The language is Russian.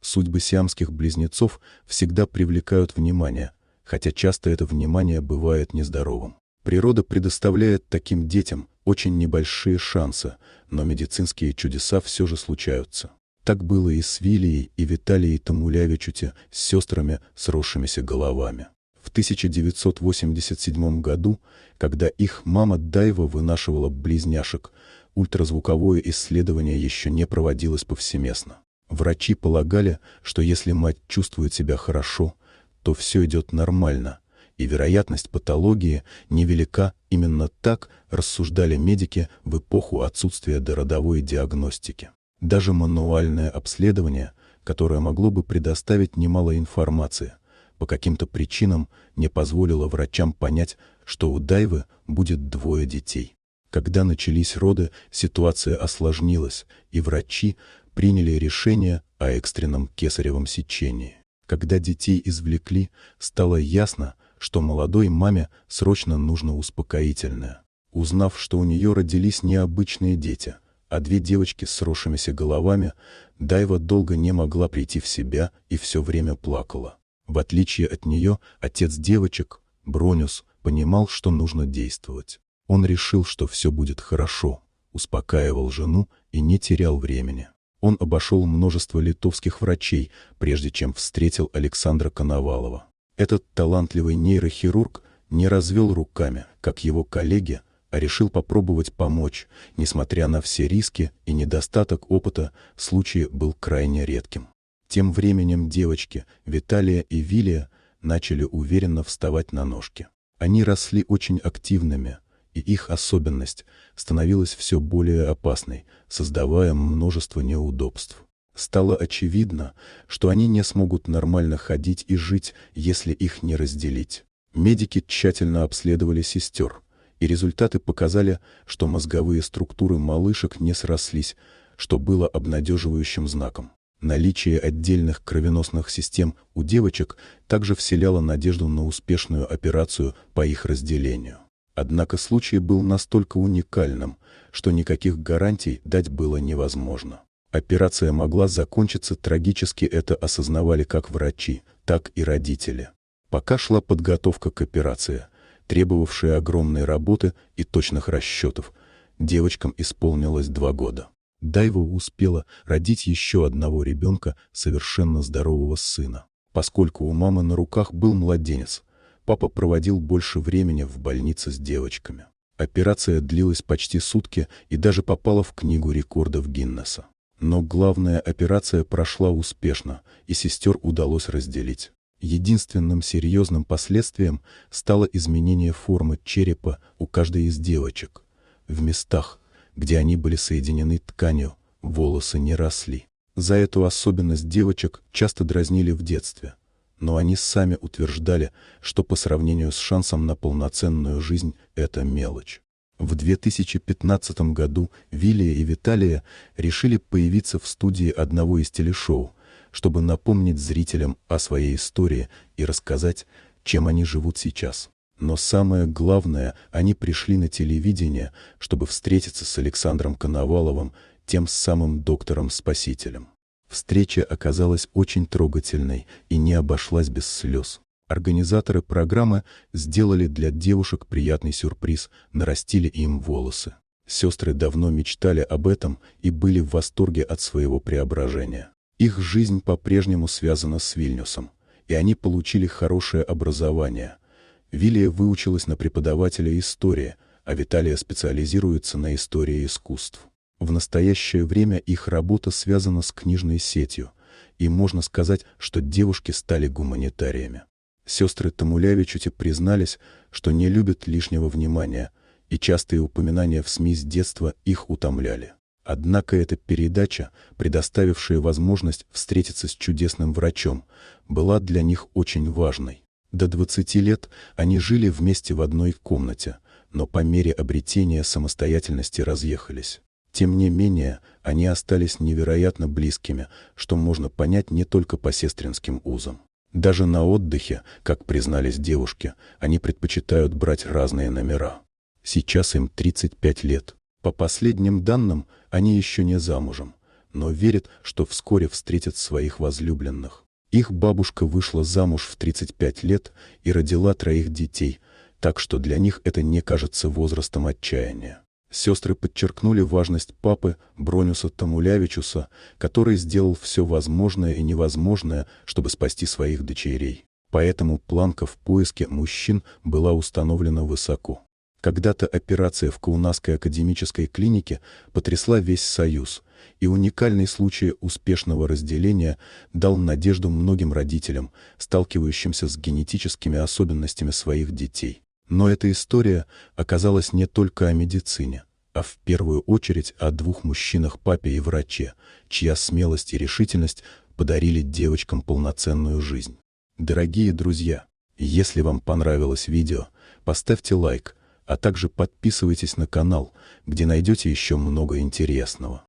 Судьбы сиамских близнецов всегда привлекают внимание, хотя часто это внимание бывает нездоровым. Природа предоставляет таким детям очень небольшие шансы, но медицинские чудеса все же случаются. Так было и с Вилией и Виталией Тамулявичути с сестрами, сросшимися головами. В 1987 году, когда их мама Дайва вынашивала близняшек, ультразвуковое исследование еще не проводилось повсеместно. Врачи полагали, что если мать чувствует себя хорошо, то все идет нормально, и вероятность патологии невелика. Именно так рассуждали медики в эпоху отсутствия дородовой диагностики. Даже мануальное обследование, которое могло бы предоставить немало информации, по каким-то причинам не позволило врачам понять, что у Дайвы будет 2 детей. Когда начались роды, ситуация осложнилась, и врачи приняли решение о экстренном кесаревом сечении. Когда детей извлекли, стало ясно, что молодой маме срочно нужно успокоительное. Узнав, что у нее родились необычные дети, а 2 девочки с сросшимися головами, Дайва долго не могла прийти в себя и все время плакала. В отличие от нее, отец девочек, Бронюс, понимал, что нужно действовать. Он решил, что все будет хорошо, успокаивал жену и не терял времени. Он обошел множество литовских врачей, прежде чем встретил Александра Коновалова. Этот талантливый нейрохирург не развел руками, как его коллеги, а решил попробовать помочь. Несмотря на все риски и недостаток опыта, случай был крайне редким. Тем временем девочки, Виталия и Вилия, начали уверенно вставать на ножки. Они росли очень активными, и их особенность становилась все более опасной, создавая множество неудобств. Стало очевидно, что они не смогут нормально ходить и жить, если их не разделить. Медики тщательно обследовали сестер, и результаты показали, что мозговые структуры малышек не срослись, что было обнадеживающим знаком. Наличие отдельных кровеносных систем у девочек также вселяло надежду на успешную операцию по их разделению. Однако случай был настолько уникальным, что никаких гарантий дать было невозможно. Операция могла закончиться трагически, это осознавали как врачи, так и родители. Пока шла подготовка к операции, требовавшая огромной работы и точных расчетов, девочкам исполнилось 2 года. Дайва успела родить еще одного ребенка, совершенно здорового сына. Поскольку у мамы на руках был младенец, папа проводил больше времени в больнице с девочками. Операция длилась почти сутки и даже попала в книгу рекордов Гиннесса. Но главная операция прошла успешно, и сестер удалось разделить. Единственным серьезным последствием стало изменение формы черепа у каждой из девочек. В местах, где они были соединены тканью, волосы не росли. За эту особенность девочек часто дразнили в детстве, но они сами утверждали, что по сравнению с шансом на полноценную жизнь это мелочь. В 2015 году Вилия и Виталия решили появиться в студии одного из телешоу, чтобы напомнить зрителям о своей истории и рассказать, чем они живут сейчас. Но самое главное, они пришли на телевидение, чтобы встретиться с Александром Коноваловым, тем самым доктором-спасителем. Встреча оказалась очень трогательной и не обошлась без слез. Организаторы программы сделали для девушек приятный сюрприз, нарастили им волосы. Сестры давно мечтали об этом и были в восторге от своего преображения. Их жизнь по-прежнему связана с Вильнюсом, и они получили хорошее образование. Вилия выучилась на преподавателя истории, а Виталия специализируется на истории искусств. В настоящее время их работа связана с книжной сетью, и можно сказать, что девушки стали гуманитариями. Сестры Тамулявичути признались, что не любят лишнего внимания, и частые упоминания в СМИ с детства их утомляли. Однако эта передача, предоставившая возможность встретиться с чудесным врачом, была для них очень важной. До 20 лет они жили вместе в одной комнате, но по мере обретения самостоятельности разъехались. Тем не менее, они остались невероятно близкими, что можно понять не только по сестринским узам. Даже на отдыхе, как признались девушки, они предпочитают брать разные номера. Сейчас им 35 лет. По последним данным, они еще не замужем, но верят, что вскоре встретят своих возлюбленных. Их бабушка вышла замуж в 35 лет и родила 3 детей, так что для них это не кажется возрастом отчаяния. Сестры подчеркнули важность папы Бронюса Тамулявичуса, который сделал все возможное и невозможное, чтобы спасти своих дочерей. Поэтому планка в поиске мужчин была установлена высоко. Когда-то операция в Каунасской академической клинике потрясла весь Союз, и уникальный случай успешного разделения дал надежду многим родителям, сталкивающимся с генетическими особенностями своих детей. Но эта история оказалась не только о медицине, а в первую очередь о 2 мужчинах, папе и враче, чья смелость и решительность подарили девочкам полноценную жизнь. Дорогие друзья, если вам понравилось видео, поставьте лайк, а также подписывайтесь на канал, где найдете еще много интересного.